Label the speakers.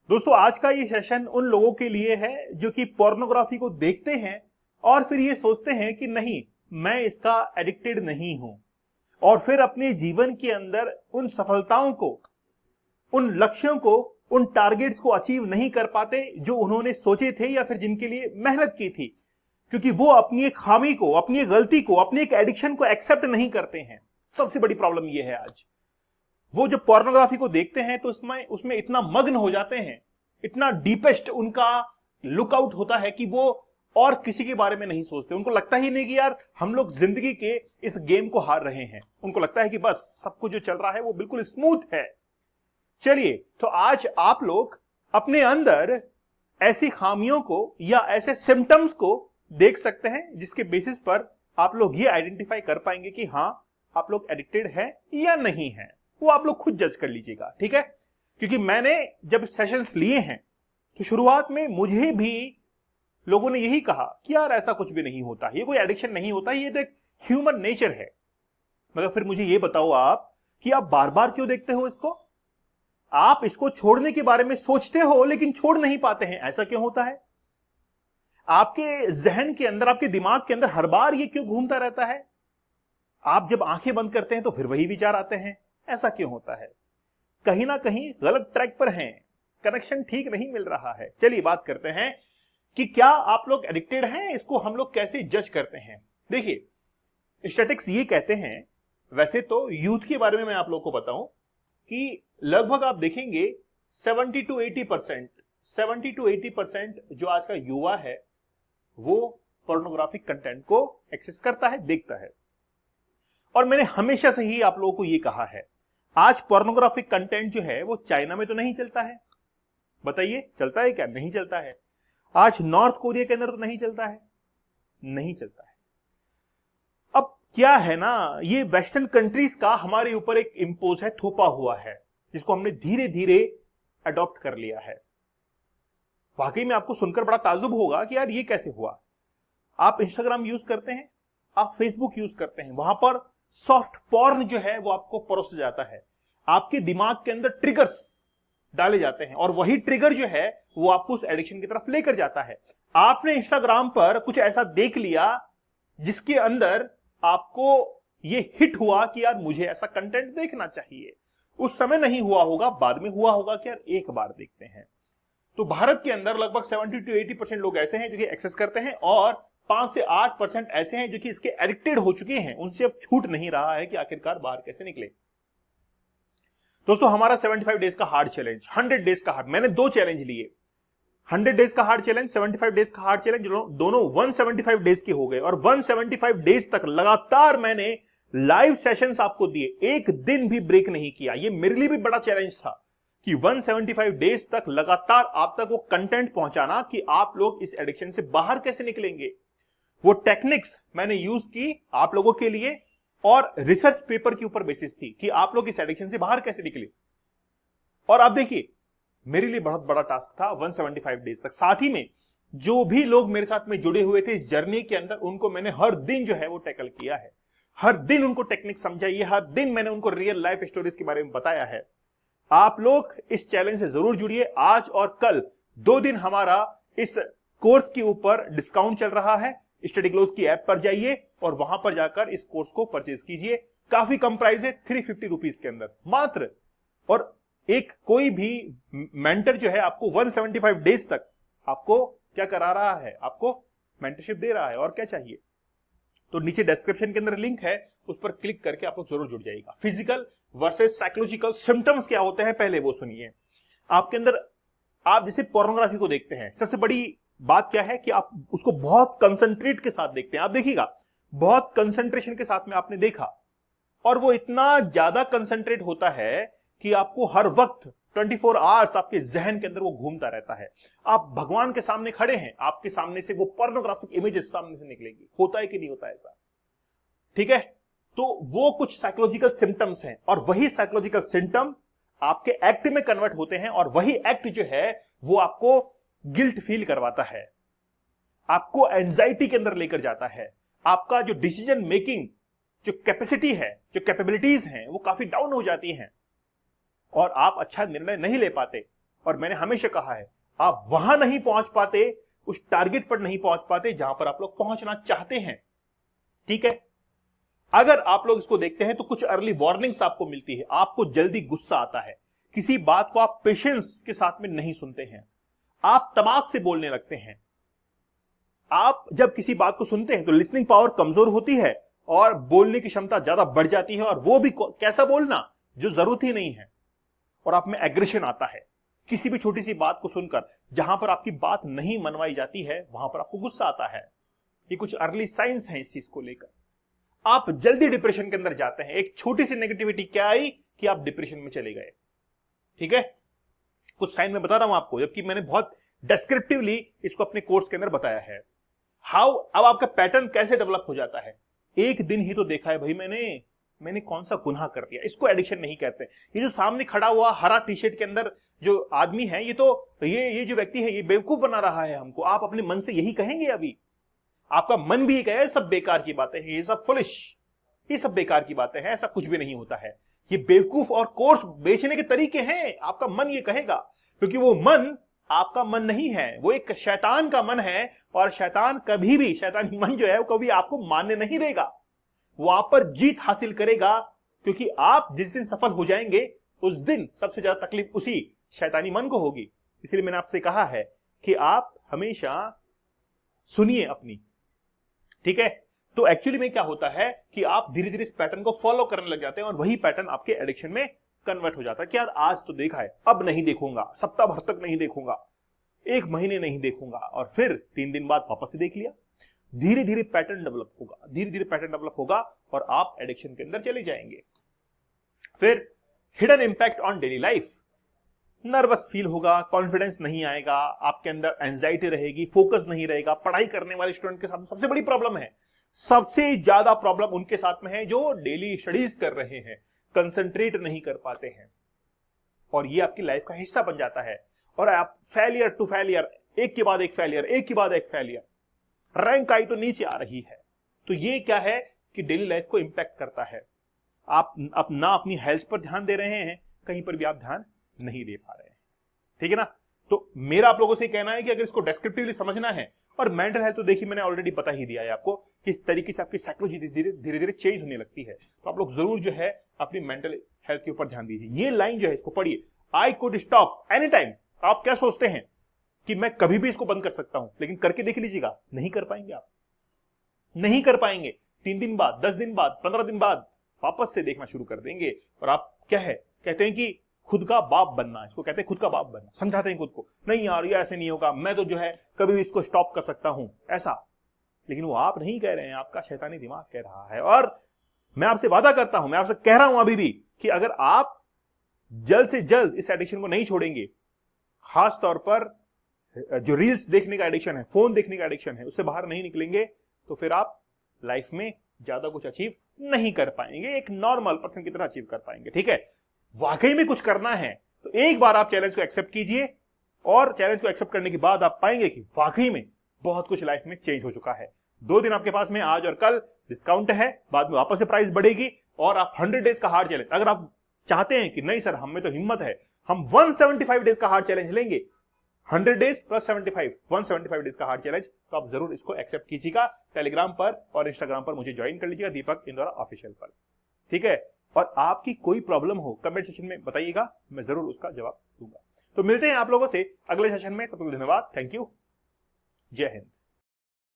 Speaker 1: दोस्तों आज का ये सेशन उन लोगों के लिए है जो कि पोर्नोग्राफी को देखते हैं और फिर ये सोचते हैं कि नहीं, मैं इसका एडिक्टेड नहीं हूं, और फिर अपने जीवन के अंदर उन सफलताओं को, उन लक्ष्यों को, उन टारगेट्स को अचीव नहीं कर पाते जो उन्होंने सोचे थे या फिर जिनके लिए मेहनत की थी, क्योंकि वो अपनी एक खामी को, अपनी एक गलती को, अपनी एक एडिक्शन को एक्सेप्ट नहीं करते हैं। सबसे बड़ी प्रॉब्लम ये है आज। वो जब पोर्नोग्राफी को देखते हैं तो उसमें इतना मग्न हो जाते हैं, इतना डीपेस्ट उनका लुकआउट होता है कि वो और किसी के बारे में नहीं सोचते। उनको लगता ही नहीं कि यार हम लोग जिंदगी के इस गेम को हार रहे हैं। उनको लगता है कि बस सब कुछ जो चल रहा है वो बिल्कुल स्मूथ है। चलिए, तो आज आप लोग अपने अंदर ऐसी खामियों को या ऐसे सिम्टम्स को देख सकते हैं जिसके बेसिस पर आप लोग ये आइडेंटिफाई कर पाएंगे कि हाँ, आप लोग एडिक्टेड है या नहीं है। वो आप लोग खुद जज कर लीजिएगा, ठीक है। क्योंकि मैंने जब सेशंस लिए हैं तो शुरुआत में मुझे भी लोगों ने यही कहा कि यार ऐसा कुछ भी नहीं होता, ये कोई एडिक्शन नहीं होता, ये तो एक ह्यूमन नेचर है। मगर फिर मुझे ये बताओ आप कि आप बार बार क्यों देखते हो इसको? आप इसको छोड़ने के बारे में सोचते हो लेकिन छोड़ नहीं पाते हैं, ऐसा क्यों होता है? आपके जहन के अंदर, आपके दिमाग के अंदर हर बार ये क्यों घूमता रहता है? आप जब आंखें बंद करते हैं तो फिर वही विचार आते हैं, ऐसा क्यों होता है? कहीं ना कहीं गलत ट्रैक पर हैं, कनेक्शन ठीक नहीं मिल रहा है। चलिए बात करते हैं कि क्या आप लोग एडिक्टेड हैं, इसको हम लोग कैसे जज करते हैं। देखिए, स्टैटिस्टिक्स ये कहते हैं, वैसे तो यूथ के बारे में मैं आप लोग को बताऊं कि लगभग आप देखेंगे 70 to 80% जो आज का युवा है वो पोर्नोग्राफिक कंटेंट को एक्सेस करता है, देखता है। और मैंने हमेशा से ही आप लोगों को ये कहा है, आज पोर्नोग्राफिक कंटेंट जो है वो चाइना में तो नहीं चलता है। बताइए, चलता है क्या? नहीं चलता है। आज नॉर्थ कोरिया के अंदर तो नहीं चलता है, नहीं चलता है। अब क्या है ना, ये वेस्टर्न कंट्रीज का हमारे ऊपर एक इंपोज है, थोपा हुआ है, जिसको हमने धीरे धीरे अडॉप्ट कर लिया है। वाकई में आपको सुनकर बड़ा ताजुब होगा कि यार ये कैसे हुआ। आप इंस्टाग्राम यूज करते हैं, आप फेसबुक यूज करते हैं, वहां पर सॉफ्ट पॉर्न जो है वो आपको परोसा जाता है। आपके दिमाग के अंदर ट्रिगर्स डाले जाते हैं और वही ट्रिगर जो है वो आपको उस एडिक्शन की तरफ लेकर जाता है। आपने इंस्टाग्राम पर कुछ ऐसा देख लिया जिसके अंदर आपको ये हिट हुआ कि यार मुझे ऐसा कंटेंट देखना चाहिए। उस समय नहीं हुआ होगा, बाद में हुआ होगा कि यार एक बार देखते हैं। तो भारत के अंदर लगभग 70 to 80% लोग ऐसे हैं जो कि एक्सेस करते हैं और 5 से 8% ऐसे हैं जो कि इसके एडिक्टेड हो चुके हैं। उनसे अब छूट नहीं रहा है कि आखिरकार बाहर कैसे निकले। दोस्तों, हमारा 75 डेज का हार्ड चैलेंज, 100 डेज का हार्ड, मैंने 2 चैलेंज लिए। 100 डेज का हार्ड चैलेंज, 75 डेज का हार्ड चैलेंज, दोनों 175 डेज के हो गए। और 175 डेज तक लगातार मैंने लाइव सेशंस आपको दिए, एक दिन भी ब्रेक नहीं किया। ये मेरे लिए भी बड़ा चैलेंज था कि 175 डेज तक लगातार आप तक वो कंटेंट पहुंचाना कि आप लोग इस एडिक्शन से बाहर कैसे निकलेंगे। वो टेक्निक्स मैंने यूज की आप लोगों के लिए और रिसर्च पेपर के ऊपर बेसिस थी कि आप लोग इस एडिक्शन से बाहर कैसे निकले। और आप देखिए, मेरे लिए बहुत बड़ा टास्क था 175 डेज तक। साथ ही में जो भी लोग मेरे साथ में जुड़े हुए थे इस जर्नी के अंदर, उनको मैंने हर दिन जो है वो टैकल किया है, हर दिन उनको टेक्निक समझाई है, हर दिन मैंने उनको रियल लाइफ स्टोरीज के बारे में बताया है। आप लोग इस चैलेंज से जरूर जुड़िए। आज और कल 2 दिन हमारा इस कोर्स के ऊपर डिस्काउंट चल रहा है। स्टडी ग्लोव्स की ऐप पर जाइए और वहां पर जाकर इस कोर्स को परचेज कीजिए। काफी कम प्राइस है, 350 रुपीज के अंदर मात्र। और एक कोई भी मेंटर जो है आपको 175 डेज तक आपको क्या करा रहा है, आपको मेंटरशिप दे रहा है। और क्या चाहिए? तो नीचे डिस्क्रिप्शन के अंदर लिंक है, उस पर क्लिक करके आप लोग जरूर जुड़ जाइएगा। फिजिकल वर्सेस साइकोलॉजिकल सिम्टम्स क्या होते हैं पहले वो सुनिए। आपके अंदर, आप जैसे पोर्नोग्राफी को देखते हैं, सबसे बड़ी बात क्या है कि आप उसको बहुत कंसंट्रेट के साथ देखते हैं। आप देखिएगा, बहुत कंसंट्रेशन के साथ में आपने देखा, और वो इतना ज्यादा कंसंट्रेट होता है कि आपको हर वक्त 24 आवर्स आपके जहन के अंदर वो घूमता रहता है। आप भगवान के सामने खड़े हैं, आपके सामने से वो पोर्नोग्राफिक इमेजेस सामने से निकलेंगी। होता है कि नहीं होता ऐसा? ठीक है, तो वो कुछ साइकोलॉजिकल सिम्टम्स हैं और वही साइकोलॉजिकल सिम्टम आपके एक्ट में कन्वर्ट होते हैं और वही एक्ट जो है वो आपको गिल्ट फील करवाता है, आपको एंजाइटी के अंदर लेकर जाता है। आपका जो डिसीजन मेकिंग जो कैपेसिटी है, जो कैपेबिलिटीज हैं, वो काफी डाउन हो जाती हैं और आप अच्छा निर्णय नहीं ले पाते। और मैंने हमेशा कहा है, आप वहां नहीं पहुंच पाते, उस टारगेट पर नहीं पहुंच पाते जहां पर आप लोग पहुंचना चाहते हैं। ठीक है, अगर आप लोग इसको देखते हैं तो कुछ अर्ली वार्निंग्स आपको मिलती है। आपको जल्दी गुस्सा आता है, किसी बात को आप पेशेंस के साथ में नहीं सुनते हैं, आप तमाक से बोलने लगते हैं। आप जब किसी बात को सुनते हैं तो लिसनिंग पावर कमजोर होती है और बोलने की क्षमता ज्यादा बढ़ जाती है, और वो भी कैसा बोलना जो जरूरत ही नहीं है, और आप में एग्रेशन आता है। किसी भी छोटी सी बात को सुनकर जहां पर आपकी बात नहीं मनवाई जाती है वहां पर आपको गुस्सा आता है। ये कुछ अर्ली साइंस हैं इस चीज को लेकर। आप जल्दी डिप्रेशन के अंदर जाते हैं। एक छोटी सी नेगेटिविटी क्या आई कि आप डिप्रेशन में चले गए। ठीक है, कुछ साइन में बता रहा हूं आपको, जबकि मैंने बहुत डिस्क्रिप्टिवली इसको अपने कोर्स के अंदर बताया है। हाउ, अब आपका पैटर्न कैसे डेवलप हो जाता है। एक दिन ही तो देखा है भाई मैंने कौन सा गुनाह कर दिया, इसको एडिक्शन नहीं कहते। ये जो सामने खड़ा हुआ हरा टी शर्ट के अंदर जो आदमी है, ये जो व्यक्ति है, ये बेवकूफ बना रहा है हमको। आप अपने मन से यही कहेंगे, अभी आपका मन भी कहे सब बेकार की बातें हैं, ये सब फुलिश, ये सब बेकार की बातें हैं, ऐसा कुछ भी नहीं होता है, ये बेवकूफ और कोर्स बेचने के तरीके हैं, आपका मन ये कहेगा। क्योंकि वो मन आपका मन नहीं है, वो एक शैतान का मन है, और शैतान कभी भी, शैतानी मन जो है वो कभी आपको मानने नहीं देगा। वो आप पर जीत हासिल करेगा, क्योंकि आप जिस दिन सफल हो जाएंगे उस दिन सबसे ज्यादा तकलीफ उसी शैतानी मन को होगी। इसलिए मैंने आपसे कहा है कि आप हमेशा सुनिए अपनी। ठीक है, तो एक्चुअली में क्या होता है कि आप धीरे धीरे इस पैटर्न को फॉलो करने लग जाते हैं, और वही पैटर्न आपके एडिक्शन में कन्वर्ट हो जाता है कि यार आज तो देखा है, अब नहीं देखूंगा, सप्ताह भर तक नहीं देखूंगा, एक महीने नहीं देखूंगा, और फिर 3 दिन बाद वापस से देख लिया। धीरे धीरे पैटर्न डेवलप होगा, धीरे धीरे पैटर्न डेवलप होगा, और आप एडिक्शन के अंदर चले जाएंगे। फिर hidden impact on daily life, nervous feel होगा, कॉन्फिडेंस नहीं आएगा, आपके अंदर एंजाइटी रहेगी, फोकस नहीं रहेगा। पढ़ाई करने वाले स्टूडेंट के साथ सबसे बड़ी प्रॉब्लम है, सबसे ज्यादा प्रॉब्लम उनके साथ में है जो डेली स्टडीज कर रहे हैं, कंसंट्रेट नहीं कर पाते हैं, और ये आपकी लाइफ का हिस्सा बन जाता है। और आप फेलियर टू फेलियर, एक के बाद एक फेलियर, एक के बाद एक फेलियर, रैंक आई तो नीचे आ रही है। तो ये क्या है कि डेली लाइफ को इंपैक्ट करता है। आप ना अपनी हेल्थ पर ध्यान दे रहे हैं, कहीं पर भी आप ध्यान नहीं दे पा रहे हैं। ठीक है ना, तो मेरा आप लोगों से कहना है कि अगर इसको डेस्क्रिप्टिवली समझना है, और मेंटल हेल्थ तो देखिए मैंने ऑलरेडी बता ही दिया है आपको, किस तरीके से आपकी साइकोलॉजी धीरे धीरे चेंज होने लगती है। तो आप लोग जरूर जो है अपनी मेंटल हेल्थ के ऊपर ध्यान दीजिए। ये लाइन जो है इसको पढ़िए, I could stop any time. आप क्या सोचते हैं कि मैं कभी भी इसको बंद कर सकता हूं, लेकिन करके देख लीजिएगा, नहीं कर पाएंगे, आप नहीं कर पाएंगे। 3 दिन बाद, 10 दिन बाद, 15 दिन बाद वापस से देखना शुरू कर देंगे, और आप क्या है कहते हैं कि खुद का बाप बनना, इसको कहते हैं खुद का बाप बनना। समझाते हैं खुद को, नहीं यार ये ऐसे नहीं होगा, मैं तो जो है कभी भी इसको स्टॉप कर सकता हूं, ऐसा। लेकिन वो आप नहीं कह रहे हैं, आपका शैतानी दिमाग कह रहा है। और मैं आपसे वादा करता हूं, मैं आपसे कह रहा हूं अभी भी, कि अगर आप जल्द से जल्द इस एडिक्शन को नहीं छोड़ेंगे, खास तौर पर जो रील्स देखने का एडिक्शन है, फोन देखने का एडिक्शन है, उससे बाहर नहीं निकलेंगे, तो फिर आप लाइफ में ज्यादा कुछ अचीव नहीं कर पाएंगे, एक नॉर्मल पर्सन की तरह अचीव कर पाएंगे। ठीक है, वाकई में कुछ करना है तो एक बार आप चैलेंज को एक्सेप्ट कीजिए, और चैलेंज को एक्सेप्ट करने के बाद आप पाएंगे कि वाकई में बहुत कुछ लाइफ में चेंज हो चुका है। 2 दिन आपके पास में, आज और कल डिस्काउंट है, बाद में वापस से प्राइस बढ़ेगी, और आप 100 डेज का हार्ड चैलेंज, अगर आप चाहते हैं कि नहीं सर हम में तो हिम्मत है, हम 175 डेज का हार्ड चैलेंज लेंगे, 100 डेज प्लस 75, 175 डेज का हार्ड चैलेंज, तो आप जरूर इसको एक्सेप्ट कीजिएगा। टेलीग्राम पर और इंस्टाग्राम पर मुझे ज्वाइन कर लीजिएगा, दीपक इंदौरा ऑफिशियल पर। ठीक है, और आपकी कोई प्रॉब्लम हो कमेंट सेक्शन में बताइएगा, मैं जरूर उसका जवाब दूंगा। तो मिलते हैं आप लोगों से अगले सेशन में, तब तक धन्यवाद, थैंक यू, जय हिंद।